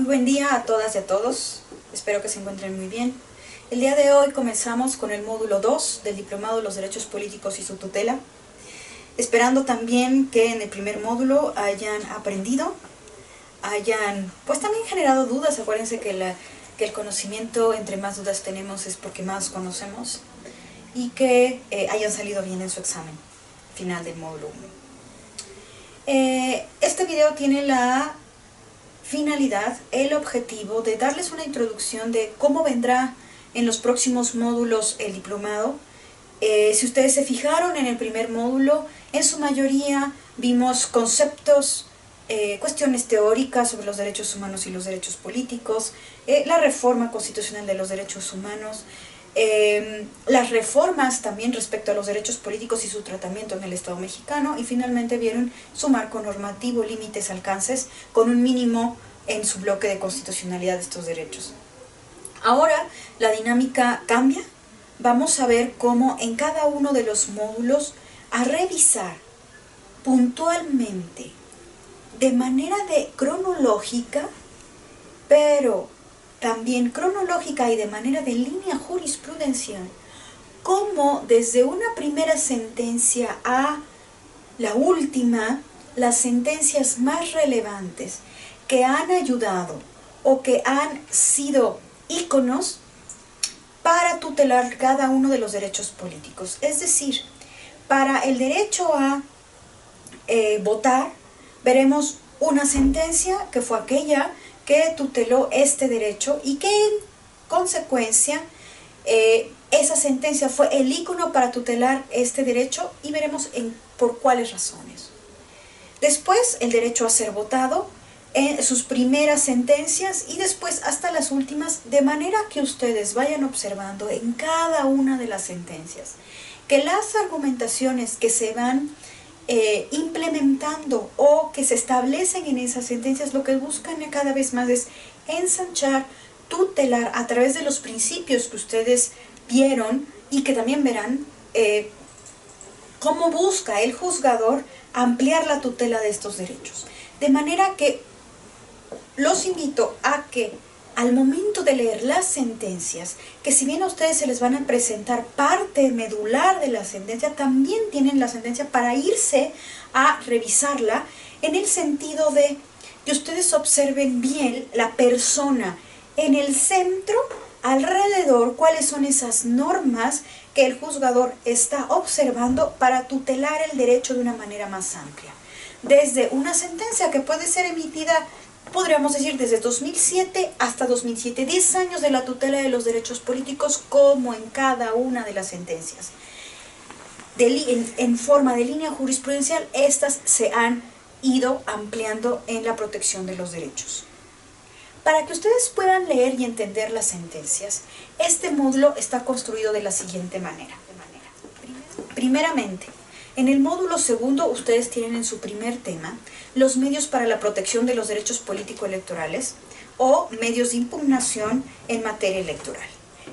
Muy buen día a todas y a todos, espero que se encuentren muy bien. El día de hoy comenzamos con el módulo 2 del Diplomado de los Derechos Políticos y su tutela, esperando también que en el primer módulo hayan aprendido, hayan pues también generado dudas. Acuérdense que el conocimiento, entre más dudas tenemos es porque más conocemos, y que hayan salido bien en su examen final del módulo 1. Este video tiene la finalidad, el objetivo de darles una introducción de cómo vendrá en los próximos módulos el diplomado. Si ustedes se fijaron en el primer módulo, en su mayoría vimos conceptos, cuestiones teóricas sobre los derechos humanos y los derechos políticos, la reforma constitucional de los derechos humanos, las reformas también respecto a los derechos políticos y su tratamiento en el Estado mexicano, y finalmente vieron su marco normativo, límites, alcances, con un mínimo en su bloque de constitucionalidad de estos derechos. Ahora la dinámica cambia. Vamos a ver cómo en cada uno de los módulos a revisar puntualmente, de manera cronológica, pero también cronológica y de manera de línea jurisprudencial, cómo desde una primera sentencia a la última, las sentencias más relevantes que han ayudado o que han sido íconos para tutelar cada uno de los derechos políticos. Es decir, para el derecho a votar, veremos una sentencia que fue aquella que tuteló este derecho y que en consecuencia esa sentencia fue el ícono para tutelar este derecho, y veremos por cuáles razones. Después, el derecho a ser votado en sus primeras sentencias y después hasta las últimas, de manera que ustedes vayan observando en cada una de las sentencias que las argumentaciones que se van implementando o que se establecen en esas sentencias, lo que buscan cada vez más es ensanchar, tutelar a través de los principios que ustedes vieron y que también verán, cómo busca el juzgador ampliar la tutela de estos derechos. De manera que los invito a que al momento de leer las sentencias, que si bien a ustedes se les van a presentar parte medular de la sentencia, también tienen la sentencia para irse a revisarla, en el sentido de que ustedes observen bien la persona en el centro, alrededor, cuáles son esas normas que el juzgador está observando para tutelar el derecho de una manera más amplia. Desde una sentencia que puede ser emitida, podríamos decir, desde 2007 hasta 2007, 10 años de la tutela de los derechos políticos, como en cada una de las sentencias. En forma de línea jurisprudencial, estas se han ido ampliando en la protección de los derechos. Para que ustedes puedan leer y entender las sentencias, este módulo está construido de la siguiente manera. Primeramente, en el módulo segundo, ustedes tienen en su primer tema los medios para la protección de los derechos político-electorales o medios de impugnación en materia electoral.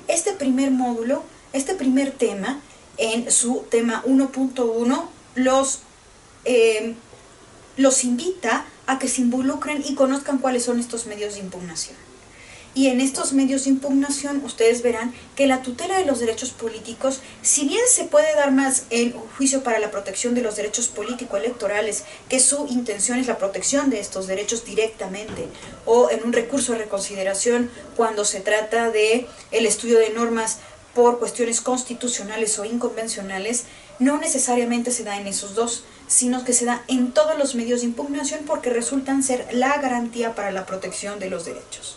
Este primer módulo, este primer tema, en su tema 1.1, los invita a que se involucren y conozcan cuáles son estos medios de impugnación. Y en estos medios de impugnación ustedes verán que la tutela de los derechos políticos, si bien se puede dar más en un juicio para la protección de los derechos político-electorales, que su intención es la protección de estos derechos directamente, o en un recurso de reconsideración cuando se trata de el estudio de normas por cuestiones constitucionales o inconvencionales, no necesariamente se da en esos dos, sino que se da en todos los medios de impugnación, porque resultan ser la garantía para la protección de los derechos.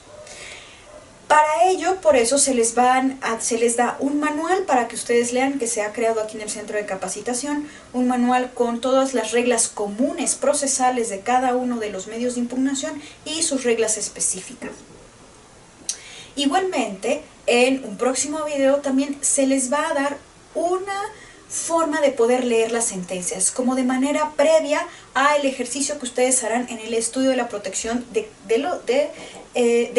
Para ello, por eso se les da un manual para que ustedes lean, que se ha creado aquí en el centro de capacitación, un manual con todas las reglas comunes procesales de cada uno de los medios de impugnación y sus reglas específicas. Igualmente, en un próximo video también se les va a dar una forma de poder leer las sentencias, como de manera previa al ejercicio que ustedes harán en el estudio de la protección de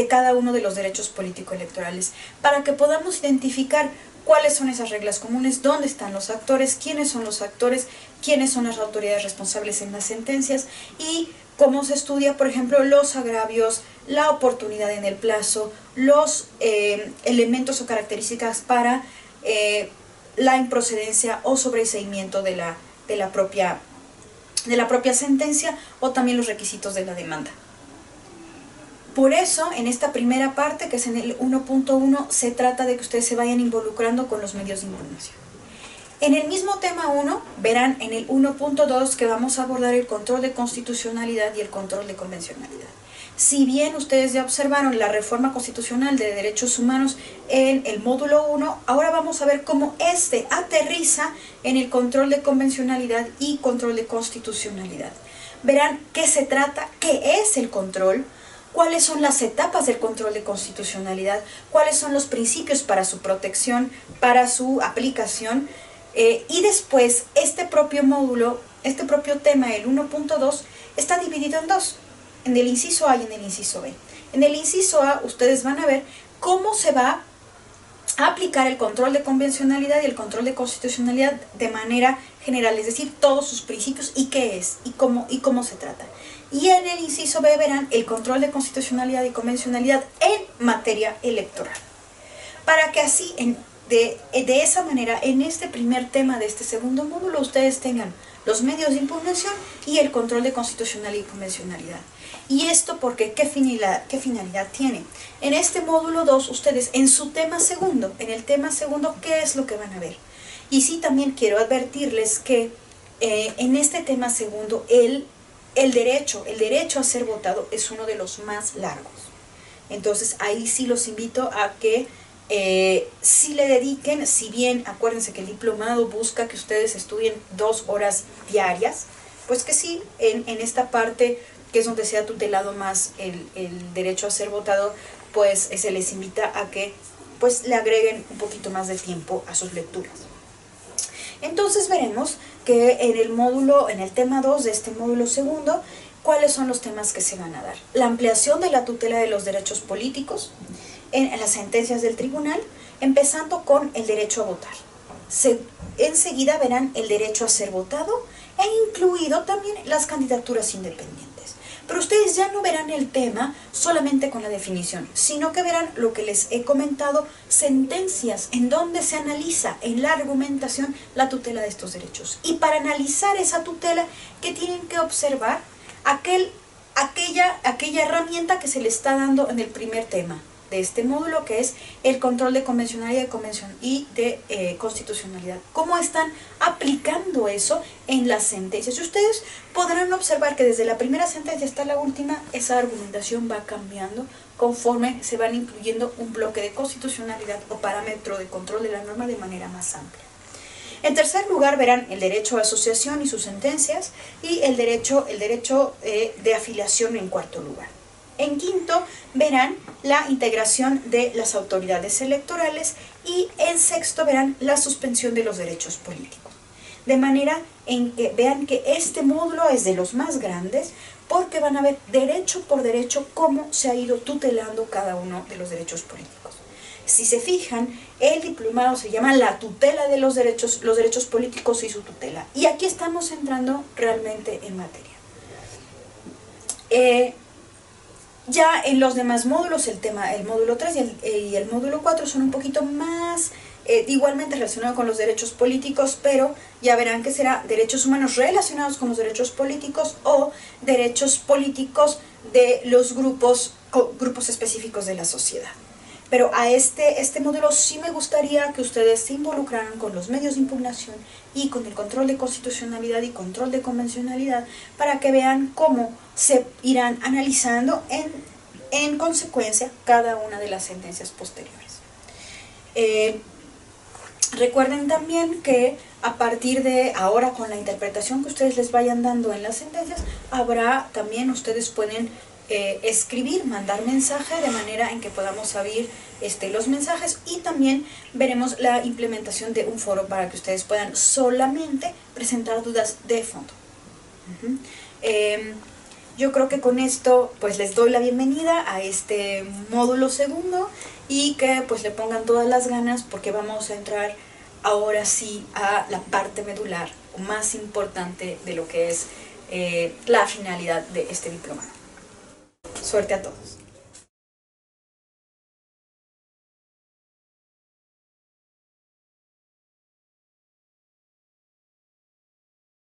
cada uno de los derechos político-electorales, para que podamos identificar cuáles son esas reglas comunes, dónde están los actores, quiénes son los actores, quiénes son las autoridades responsables en las sentencias y cómo se estudia, por ejemplo, los agravios, la oportunidad en el plazo, los elementos o características para la improcedencia o sobreseimiento de la propia sentencia, o también los requisitos de la demanda. Por eso, en esta primera parte, que es en el 1.1, se trata de que ustedes se vayan involucrando con los medios de impugnación. En el mismo tema 1, verán en el 1.2 que vamos a abordar el control de constitucionalidad y el control de convencionalidad. Si bien ustedes ya observaron la reforma constitucional de derechos humanos en el módulo 1, ahora vamos a ver cómo este aterriza en el control de convencionalidad y control de constitucionalidad. Verán qué se trata, qué es el control, cuáles son las etapas del control de constitucionalidad, cuáles son los principios para su protección, para su aplicación, y después este propio módulo, este propio tema, el 1.2, está dividido en dos, en el inciso A y en el inciso B. En el inciso A ustedes van a ver cómo se va a aplicar el control de convencionalidad y el control de constitucionalidad de manera general, es decir, todos sus principios y qué es y cómo se trata. Y en el inciso B verán el control de constitucionalidad y convencionalidad en materia electoral. Para que así, de esa manera, en este primer tema de este segundo módulo, ustedes tengan los medios de impugnación y el control de constitucionalidad y convencionalidad. ¿Y esto porque qué finalidad tiene? En este módulo 2, ustedes en su tema segundo, en el tema segundo, ¿qué es lo que van a ver? Y sí, también quiero advertirles que en este tema segundo, el derecho a ser votado es uno de los más largos. Entonces ahí sí los invito a que si le dediquen, si bien acuérdense que el diplomado busca que ustedes estudien 2 horas diarias, pues que sí, en esta parte que es donde se ha tutelado más el derecho a ser votado, pues se les invita a que pues le agreguen un poquito más de tiempo a sus lecturas. Entonces veremos que en el tema 2 de este módulo segundo, ¿cuáles son los temas que se van a dar? La ampliación de la tutela de los derechos políticos en las sentencias del tribunal, empezando con el derecho a votar. Enseguida verán el derecho a ser votado e incluido también las candidaturas independientes. Pero ustedes ya no verán el tema solamente con la definición, sino que verán lo que les he comentado, sentencias en donde se analiza en la argumentación la tutela de estos derechos. Y para analizar esa tutela, ¿qué tienen que observar? Aquella herramienta que se le está dando en el primer tema de este módulo, que es el control de convencionalidad y de constitucionalidad. ¿Cómo están aplicando eso en las sentencias? Y ustedes podrán observar que desde la primera sentencia hasta la última, esa argumentación va cambiando conforme se van incluyendo un bloque de constitucionalidad o parámetro de control de la norma de manera más amplia. En tercer lugar verán el derecho a asociación y sus sentencias, y el derecho de afiliación en cuarto lugar. En quinto verán la integración de las autoridades electorales, y en sexto verán la suspensión de los derechos políticos. De manera en que vean que este módulo es de los más grandes, porque van a ver derecho por derecho cómo se ha ido tutelando cada uno de los derechos políticos. Si se fijan, el diplomado se llama la tutela de los derechos políticos y su tutela. Y aquí estamos entrando realmente en materia. Ya en los demás módulos, el módulo 3 y el módulo 4 son un poquito más igualmente relacionados con los derechos políticos, pero ya verán que será derechos humanos relacionados con los derechos políticos o derechos políticos de los grupos específicos de la sociedad. Pero a este módulo sí me gustaría que ustedes se involucraran con los medios de impugnación y con el control de constitucionalidad y control de convencionalidad, para que vean cómo se irán analizando en consecuencia cada una de las sentencias posteriores. Recuerden también que a partir de ahora, con la interpretación que ustedes les vayan dando en las sentencias, ustedes pueden escribir, mandar mensaje, de manera en que podamos abrir los mensajes, y también veremos la implementación de un foro para que ustedes puedan solamente presentar dudas de fondo. Yo creo que con esto pues les doy la bienvenida a este módulo segundo, y que pues le pongan todas las ganas, porque vamos a entrar ahora sí a la parte medular más importante de lo que es la finalidad de este diplomado. Suerte a todos.